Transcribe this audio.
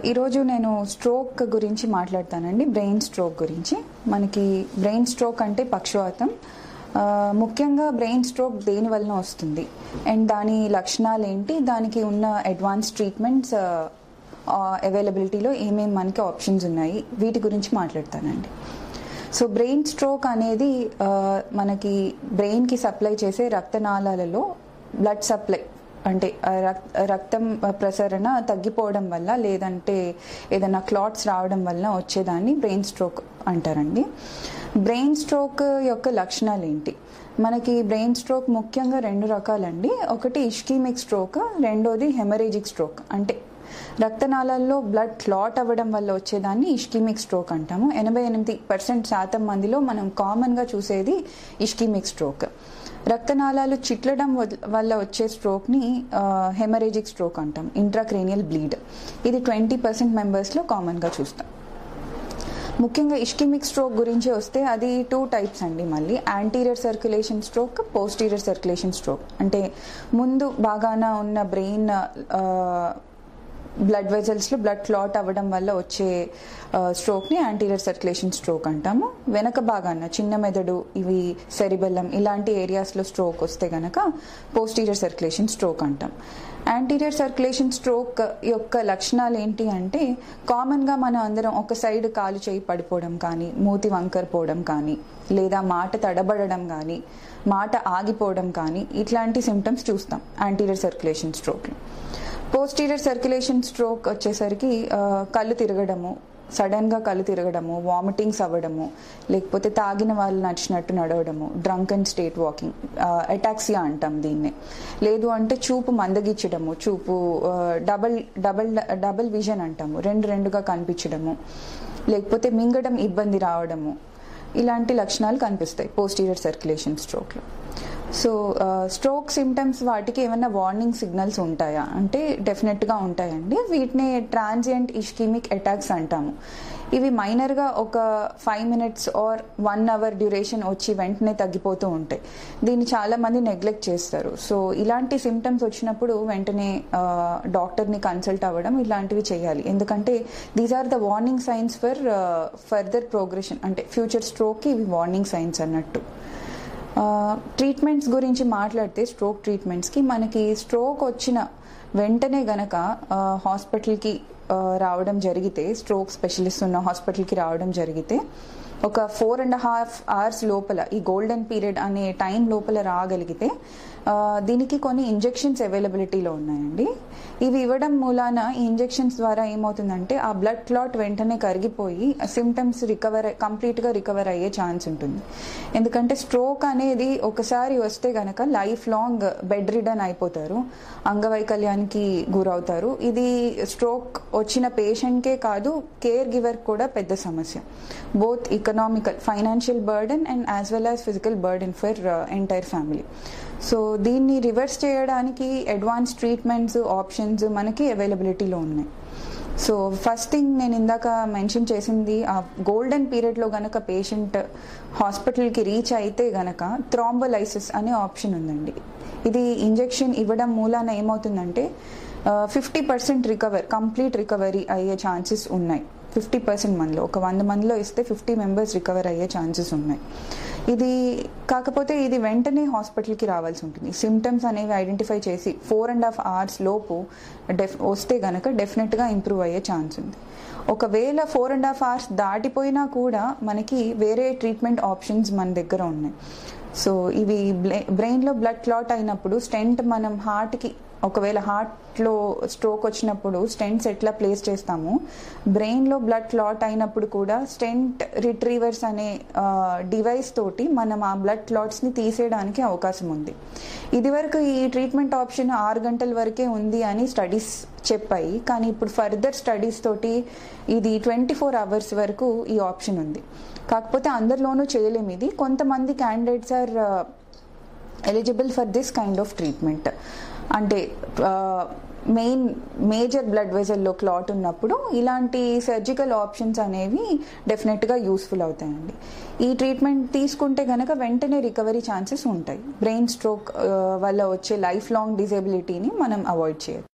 ఈరోజు నేను స్ట్రోక్ గురించి మాట్లాడతానండి. బ్రెయిన్ స్ట్రోక్ గురించి. మనకి బ్రెయిన్ స్ట్రోక్ అంటే పక్షవాతం. ముఖ్యంగా బ్రెయిన్ స్ట్రోక్ దేని వలన వస్తుంది అండ్ దాని లక్షణాలు ఏంటి, దానికి ఉన్న అడ్వాన్స్ ట్రీట్మెంట్స్ అవైలబిలిటీలో ఏమేమి మనకి ఆప్షన్స్ ఉన్నాయి, వీటి గురించి మాట్లాడతానండి. సో బ్రెయిన్ స్ట్రోక్ అనేది మనకి బ్రెయిన్కి సప్లై చేసే రక్తనాళాలలో బ్లడ్ సప్లై అంటే రక్తం ప్రసరణ తగ్గిపోవడం వల్ల, లేదంటే ఏదైనా క్లాట్స్ రావడం వల్ల వచ్చేదాన్ని బ్రెయిన్ స్ట్రోక్ అంటారండి. బ్రెయిన్ స్ట్రోక్ యొక్క లక్షణాలు ఏంటి? మనకి బ్రెయిన్ స్ట్రోక్ ముఖ్యంగా రెండు రకాలండి. ఒకటి ఇష్కీమిక్ స్ట్రోక్, రెండోది హెమరేజిక్ స్ట్రోక్. అంటే రక్తనాళాల్లో బ్లడ్ క్లాట్ అవ్వడం వల్ల వచ్చేదాన్ని ఇష్కీమిక్ స్ట్రోక్ అంటాము. 88% మందిలో మనం కామన్గా చూసేది ఇష్కీమిక్ స్ట్రోక్. రక్తనాళాలు చిట్లడం వల్ల వచ్చే స్ట్రోక్ని హెమరేజిక్ స్ట్రోక్ అంటాం, ఇంట్రాక్రేనియల్ బ్లీడ్. ఇది 20% మెంబర్స్లో కామన్గా చూస్తాం. ముఖ్యంగా ఇష్కీమిక్ స్ట్రోక్ గురించి వస్తే అది 2 టైప్స్ అండి. మళ్ళీ anterior circulation stroke, posterior circulation stroke. అంటే ముందు బాగాన ఉన్న బ్రెయిన్ బ్లడ్ వెజల్స్లో బ్లడ్ క్లాట్ అవ్వడం వల్ల వచ్చే స్ట్రోక్ని యాంటీరియర్ సర్క్యులేషన్ స్ట్రోక్ అంటాము. వెనక భాగాన చిన్న మెదడు, ఇవి సెరిబెల్లం, ఇలాంటి ఏరియాస్లో స్ట్రోక్ వస్తే గనక పోస్టీరియర్ సర్క్యులేషన్ స్ట్రోక్ అంటాం. యాంటీరియర్ సర్క్యులేషన్ స్ట్రోక్ యొక్క లక్షణాలు ఏంటి అంటే, కామన్గా మనం అందరం ఒక సైడ్ కాలు చేయి పడిపోవడం కానీ, మూతి వంకర పోవడం కానీ, లేదా మాట తడబడడం కానీ, మాట ఆగిపోవడం కానీ, ఇట్లాంటి సిమ్టమ్స్ చూస్తాం యాంటీరియర్ సర్క్యులేషన్ స్ట్రోక్లో. పోస్టీరియర్ సర్క్యులేషన్ స్ట్రోక్ వచ్చేసరికి కళ్ళు తిరగడము, సడన్గా కళ్ళు తిరగడము, వామిటింగ్స్ అవ్వడము, లేకపోతే తాగిన వాళ్ళు నడిచినట్టు నడవడము, డ్రంకన్ స్టేట్ వాకింగ్, అటాక్సియా అంటాం దీన్ని. లేదు అంటే చూపు మందగించడము, చూపు డబల్ విజన్ అంటాము, రెండుగా కనిపించడము, లేకపోతే మింగడం ఇబ్బంది రావడము, ఇలాంటి లక్షణాలు కనిపిస్తాయి పోస్టీరియర్ సర్క్యులేషన్ స్ట్రోక్లో. సో స్ట్రోక్ సిమ్టమ్స్ వాటికి ఏమైనా వార్నింగ్ సిగ్నల్స్ ఉంటాయా అంటే డెఫినెట్గా ఉంటాయండి. వీటిని ట్రాన్సియంట్ ఇష్కీమిక్ అటాక్స్ అంటాము. ఇవి మైనర్గా ఒక 5 minutes ఆర్ 1 hour డ్యూరేషన్ వచ్చి వెంటనే తగ్గిపోతూ ఉంటాయి. దీన్ని చాలామంది నెగ్లెక్ట్ చేస్తారు. సో ఇలాంటి సిమ్టమ్స్ వచ్చినప్పుడు వెంటనే డాక్టర్ని కన్సల్ట్ అవ్వడం ఇలాంటివి చేయాలి. ఎందుకంటే these are the warning signs for further progression, అంటే ఫ్యూచర్ స్ట్రోక్కి ఇవి వార్నింగ్ సైన్స్ అన్నట్టు. ట్రీట్మెంట్స్ గురించి మాట్లాడితే, స్ట్రోక్ ట్రీట్మెంట్స్కి మనకి స్ట్రోక్ వచ్చిన వెంటనే గనక హాస్పిటల్కి రావడం జరిగితే, స్ట్రోక్ స్పెషలిస్ట్ ఉన్న హాస్పిటల్కి రావడం జరిగితే, ఒక 4.5 hours లోపల, ఈ గోల్డెన్ పీరియడ్ అనే టైం లోపల రాగలిగితే దీనికి కొన్ని ఇంజెక్షన్స్ అవైలబిలిటీలో ఉన్నాయండి. ఇవి ఇవ్వడం మూలాన ఈ ఇంజెక్షన్స్ ద్వారా ఏమవుతుందంటే ఆ బ్లడ్ క్లాట్ వెంటనే కరిగిపోయి సిమ్టమ్స్ కంప్లీట్గా రికవర్ అయ్యే ఛాన్స్ ఉంటుంది. ఎందుకంటే స్ట్రోక్ అనేది ఒకసారి వస్తే గనక లైఫ్ లాంగ్ బెడ్ రిడన్ అయిపోతారు, అంగవైకల్యానికి గురవుతారు. ఇది స్ట్రోక్ వచ్చిన పేషెంట్కే కాదు, కేర్ గివర్ కూడా పెద్ద సమస్య. Both economical, financial burden and as well as physical burden for entire family. So దీన్ని రివర్స్ చేయడానికి అడ్వాన్స్ ట్రీట్మెంట్స్ ఆప్షన్స్ మనకి అవైలబిలిటీలో ఉన్నాయి. సో ఫస్ట్ థింగ్ నేను ఇందాక మెన్షన్ చేసింది, ఆ గోల్డెన్ పీరియడ్లో గనక పేషెంట్ హాస్పిటల్కి రీచ్ అయితే గనక థ్రాంబోలైసిస్ అనే ఆప్షన్ ఉందండి. ఇది ఇంజెక్షన్ ఇవ్వడం మూలాన ఏమవుతుందంటే 50% కంప్లీట్ రికవరీ అయ్యే ఛాన్సెస్ ఉన్నాయి. 50% మందిలో, ఒక 100 మందిలో ఇస్తే 50 members రికవర్ అయ్యే ఛాన్సెస్ ఉన్నాయి. ఇది కాకపోతే ఇది వెంటనే హాస్పిటల్కి రావాల్సి ఉంటుంది. సిమ్టమ్స్ అనేవి ఐడెంటిఫై చేసి 4.5 hours లోపు వస్తే గనక డెఫినెట్గా ఇంప్రూవ్ అయ్యే ఛాన్స్ ఉంది. ఒకవేళ 4.5 hours దాటిపోయినా కూడా మనకి వేరే ట్రీట్మెంట్ ఆప్షన్స్ మన దగ్గర ఉన్నాయి. సో ఇవి బ్రెయిన్లో బ్లడ్ క్లాట్ అయినప్పుడు స్టెంట్, మనం హార్ట్కి, ఒకవేళ హార్ట్లో స్ట్రోక్ వచ్చినప్పుడు స్టెంట్స్ ఎట్లా ప్లేస్ చేస్తాము, బ్రెయిన్లో బ్లడ్ క్లాట్ అయినప్పుడు కూడా స్టెంట్ రిట్రీవర్స్ అనే డివైస్ తోటి మనం ఆ బ్లడ్ క్లాట్స్ని తీసేయడానికి అవకాశం ఉంది. ఇదివరకు ఈ ట్రీట్మెంట్ ఆప్షన్ 6 గంటల వరకే ఉంది అని స్టడీస్ చెప్పాయి, కానీ ఇప్పుడు ఫర్దర్ స్టడీస్ తోటి ఇది 24 hours వరకు ఈ ఆప్షన్ ఉంది. కాకపోతే అందరిలోనూ చేయలేము ఇది. కొంతమంది candidates are eligible for this kind of treatment. అంటే మేజర్ బ్లడ్ వెజల్లో క్లాట్ ఉన్నప్పుడు ఇలాంటి సర్జికల్ ఆప్షన్స్ అనేవి డెఫినెట్గా యూస్ఫుల్ అవుతాయండి. ఈ ట్రీట్మెంట్ తీసుకుంటే కనుక వెంటనే రికవరీ ఛాన్సెస్ ఉంటాయి. బ్రెయిన్ స్ట్రోక్ వల్ల వచ్చే లైఫ్ లాంగ్ డిజేబిలిటీని మనం అవాయిడ్ చేయొచ్చు.